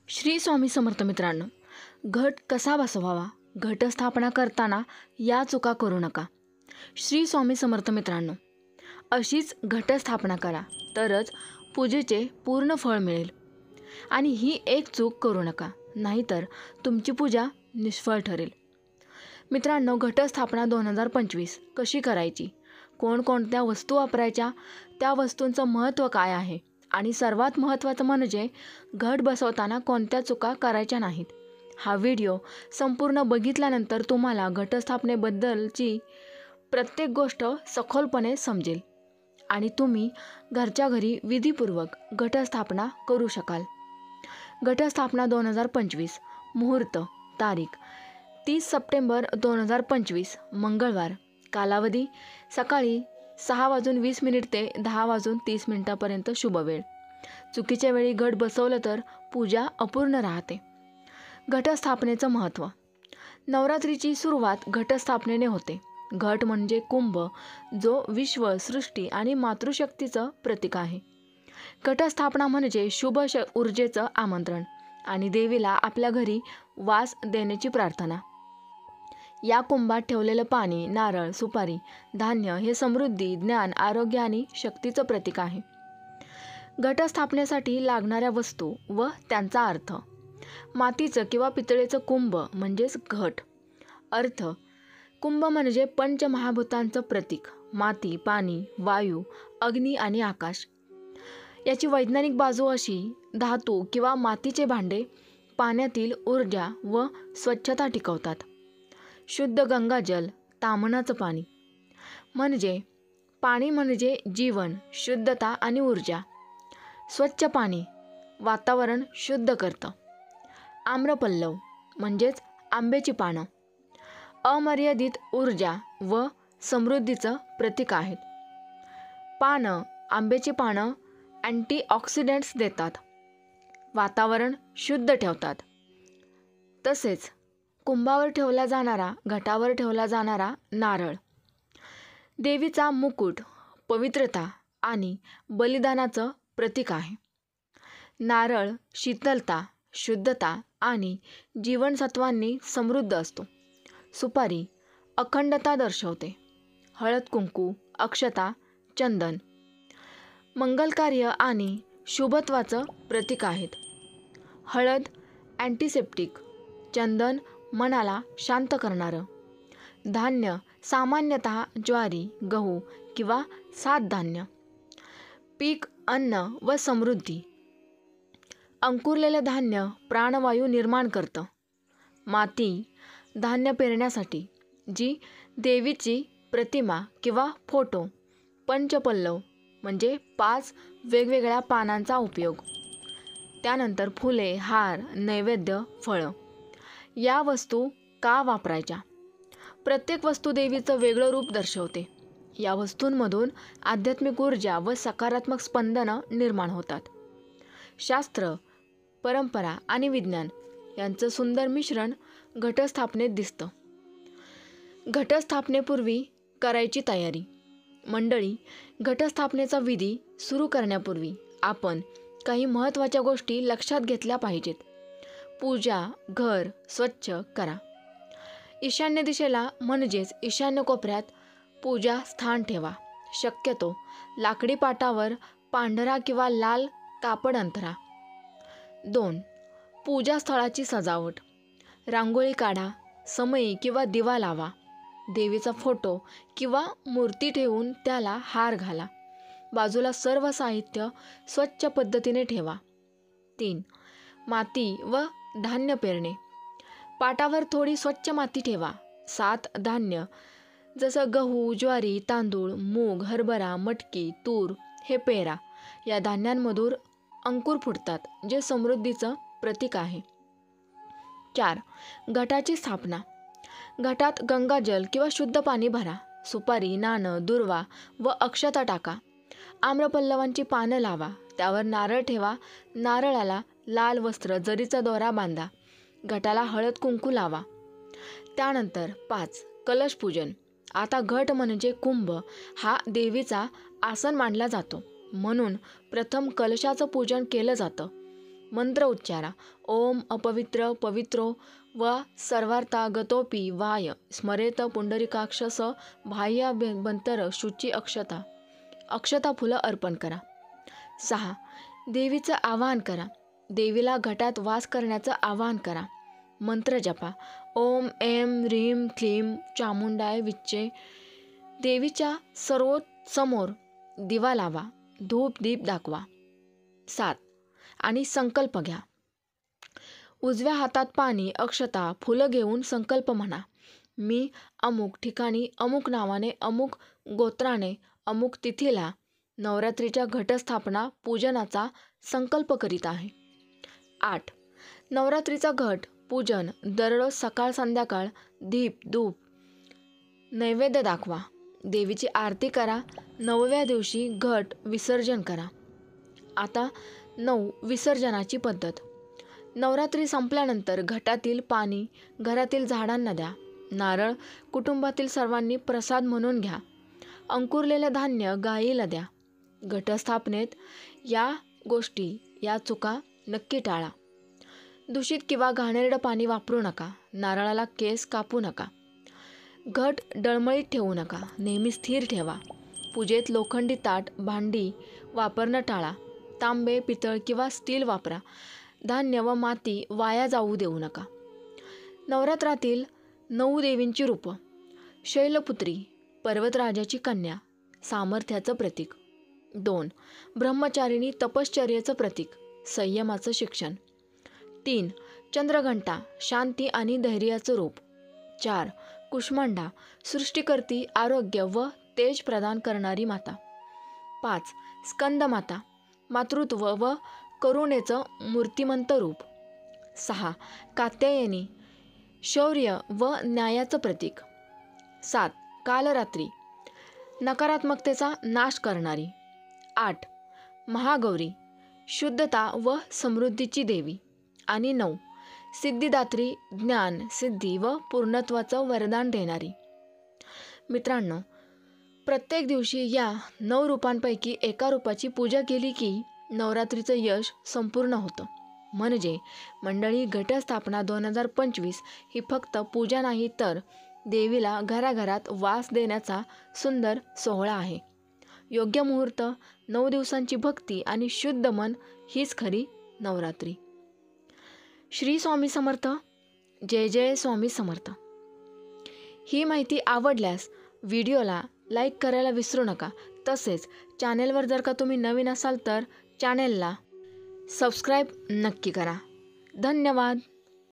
श्री स्वामी समर्थ मित्रांनो, घट कसा बसवावा, घटस्थापना करताना या चुका करू नका. श्री स्वामी समर्थ मित्रांनो, अशीच घटस्थापना करा तरच पूजेचे पूर्ण फळ मिळेल. आणि ही एक चूक करू नका, नाहीतर तुमची पूजा निष्फळ ठरेल. मित्रांनो, घटस्थापना 2025 कशी करायची, कोणकोणत्या वस्तू वापरायच्या, त्या वस्तूंचं महत्त्व काय आहे आणि सर्वात महत्त्वाचं म्हणजे घट बसवताना कोणत्या चुका करायच्या नाहीत. हा व्हिडिओ संपूर्ण बघितल्यानंतर तुम्हाला घटस्थापनेबद्दलची प्रत्येक गोष्ट सखोलपणे समजेल आणि तुम्ही घरच्या घरी विधीपूर्वक घटस्थापना करू शकाल. घटस्थापना 2025 मुहूर्त तारीख 30 सप्टेंबर 2025 मंगळवार. कालावधी सकाळी 6:20 ते 10:30 शुभ वेळ. चुकीच्या वेळी घट बसवलं तर पूजा अपूर्ण राहते. घटस्थापनेचं महत्त्व. नवरात्रीची सुरुवात घटस्थापनेने होते. घट म्हणजे कुंभ, जो विश्व, सृष्टी आणि मातृशक्तीचं प्रतीक आहे. घटस्थापना म्हणजे शुभ ऊर्जेचं आमंत्रण आणि देवीला आपल्या घरी वास देण्याची प्रार्थना. या कुंभात ठेवलेलं पाणी, नारळ, सुपारी, धान्य हे समृद्धी, ज्ञान, आरोग्य आणि शक्तीचं प्रतीक आहे. घटस्थापनेसाठी लागणाऱ्या वस्तू व त्यांचा अर्थ. मातीचं किंवा पितळेचं कुंभ म्हणजेच घट. अर्थ. कुंभ म्हणजे पंचमहाभूतांचं प्रतीक. माती, पाणी, वायू, अग्नी आणि आकाश. याची वैज्ञानिक बाजू अशी: धातू किंवा मातीचे भांडे पाण्यातील ऊर्जा व स्वच्छता टिकवतात. शुद्ध गंगाजल, ताम्हणाचं पाणी. म्हणजे पाणी म्हणजे जीवन, शुद्धता आणि ऊर्जा. स्वच्छ पाणी वातावरण शुद्ध करतं. आम्रपल्लव म्हणजेच आंब्याची पानं. अमर्यादित ऊर्जा व समृद्धीचं प्रतीक आहेत. पानं, आंब्याची पानं अँटीऑक्सिडंट्स देतात, वातावरण शुद्ध ठेवतात. तसेच कुंभावर ठेवला जाणारा, घटावर ठेवला जाणारा नारळ देवीचा मुकुट, पवित्रता आणि बलिदानाचं प्रतीक आहे. नारळ शीतलता, शुद्धता आणि जीवनसत्वांनी समृद्ध असतो. सुपारी अखंडता दर्शवते. हळद कुंकू, अक्षता, चंदन मंगलकार्य आणि शुभत्वाचं प्रतीक आहेत. हळद अँटिसेप्टिक, चंदन मनाला शांत करणारं. धान्य सामान्यतः ज्वारी, गहू किंवा सात धान्य. पीक, अन्न व समृद्धी. अंकुरलेलं धान्य प्राणवायू निर्माण करतं. माती धान्य पेरण्यासाठी, जी देवीची प्रतिमा किंवा फोटो. पंचपल्लव म्हणजे 5 वेगवेगळ्या पानांचा उपयोग. त्यानंतर फुले, हार, नैवेद्य, फळं. या वस्तू का वापरायच्या? प्रत्येक वस्तू देवीचं वेगळं रूप दर्शवते. या वस्तूंमधून आध्यात्मिक ऊर्जा व सकारात्मक स्पंदनं निर्माण होतात. शास्त्र, परंपरा आणि विज्ञान यांचं सुंदर मिश्रण घटस्थापनेत दिसतं. घटस्थापनेपूर्वी करायची तयारी. मंडळी, घटस्थापनेचा विधी सुरू करण्यापूर्वी आपण काही महत्त्वाच्या गोष्टी लक्षात घेतल्या पाहिजेत. पूजा घर स्वच्छ करा. ईशान्य दिशेला म्हणजेच ईशान्य कोपऱ्यात पूजा स्थान ठेवा. शक्यतो लाकडी पाटावर पांढरा किंवा लाल कापड अंथरा. 2. पूजास्थळाची सजावट. रांगोळी काढा. समई किंवा दिवा लावा. देवीचा फोटो किंवा मूर्ती ठेवून त्याला हार घाला. बाजूला सर्व साहित्य स्वच्छ पद्धतीने ठेवा. 3. माती व धान्य पेरणे. पाटावर थोडी स्वच्छ माती ठेवा. 7 धान्य जसं गहू, ज्वारी, तांदूळ, मूग, हरभरा, मटकी, तूर हे पेरा. या धान्यांमधून अंकुर फुटतात, जे समृद्धीचं प्रतीक आहे. 4. घटाची स्थापना. घटात गंगाजल किंवा शुद्ध पाणी भरा. सुपारी, नाणं, दुर्वा व अक्षता टाका. आम्रपल्लवांची पानं लावा. त्यावर नारळ ठेवा. नारळाला लाल वस्त्र, जरीचा दोरा बांधा. घटाला हळद कुंकू लावा. त्यानंतर 5. कलशपूजन. आता घट म्हणजे कुंभ हा देवीचा आसन मानला जातो, म्हणून प्रथम कलशाचं पूजन केलं जातं. मंत्र उच्चारा. ओम अपवित्र पवित्रो व सर्वार्थागतोपि वाय स्मरेत पुंडरीकाक्ष स बाह्याभ्यंतर शुची अक्षता फुलं अर्पण करा. 6. देवीचं आवाहन करा. देवीला घटात वास करण्याचं आवाहन करा. मंत्र जपा. ओम ऐं ह्रीं क्लीं चामुंडाय विच्चे. देवीच्या समोर दिवा लावा. धूप दीप दाखवा. 7. आणि संकल्प घ्या. उजव्या हातात पाणी, अक्षता, फुलं घेऊन संकल्प म्हणा. मी अमुक ठिकाणी, अमुक नावाने, अमुक गोत्राने, अमुक तिथीला नवरात्रीच्या घटस्थापना पूजनाचा संकल्प करीत आहे. 8. नवरात्रीचा घट पूजन दररोज सकाळ संध्याकाळ दीप धूप नैवेद्य दाखवा. देवीची आरती करा. 9व्या दिवशी घट विसर्जन करा. आता 9 विसर्जनाची पद्धत. नवरात्री संपल्यानंतर घटातील पाणी घरातील झाडांना द्या. नारळ कुटुंबातील सर्वांनी प्रसाद म्हणून घ्या. अंकुरलेलं धान्य गायीला द्या. घटस्थापनेत या चुका नक्की टाळा. दूषित किंवा घाणेरडं पाणी वापरू नका. नारळाला केस कापू नका. घट डळमळीत ठेवू नका. नेहमी स्थिर ठेवा. पूजेत लोखंडी ताट भांडी वापरणं टाळा. तांबे पितळ किंवा स्टील वापरा. धान्य व माती वाया जाऊ देऊ नका. नवरात्रातील 9 देवींची रूपं. शैलपुत्री पर्वतराजाची कन्या, सामर्थ्याचं प्रतीक. 2. ब्रह्मचारिणी तपश्चर्येचं प्रतीक, संयमाचं शिक्षण. 3. चंद्रघंटा शांती आणि धैर्याचं रूप. 4. कुष्मांडा सृष्टीकर्ती, आरोग्य व तेज प्रदान करणारी माता. 5. स्कंदमाता मातृत्व व करुणेचं मूर्तिमंत रूप. 6. कात्यायनी शौर्य व न्यायाचं प्रतीक. 7. कालरात्री नकारात्मकतेचा नाश करणारी. 8. महागौरी शुद्धता व समृद्धीची देवी. आणि 9. सिद्धिदात्री ज्ञान सिद्धी व पूर्णत्वाचं वरदान देणारी. मित्रांनो, प्रत्येक दिवशी या 9 रूपांपैकी एका रूपाची पूजा केली की नवरात्रीचं यश संपूर्ण होतं. म्हणजे मंडळी, घटस्थापना 2025 ही फक्त पूजा नाही तर देवीला घराघरात वास देण्याचा सुंदर सोहळा आहे. योग्य मुहूर्त, 9 दिवसांची भक्ती आणि शुद्ध मन हीच खरी नवरात्री. श्री स्वामी समर्थ. जय जय स्वामी समर्थ. ही माहिती आवडल्यास व्हिडिओला लाईक करायला विसरू नका. तसेच चॅनेलवर जर का तुम्ही नवीन असाल तर चॅनेलला सबस्क्राईब नक्की करा. धन्यवाद.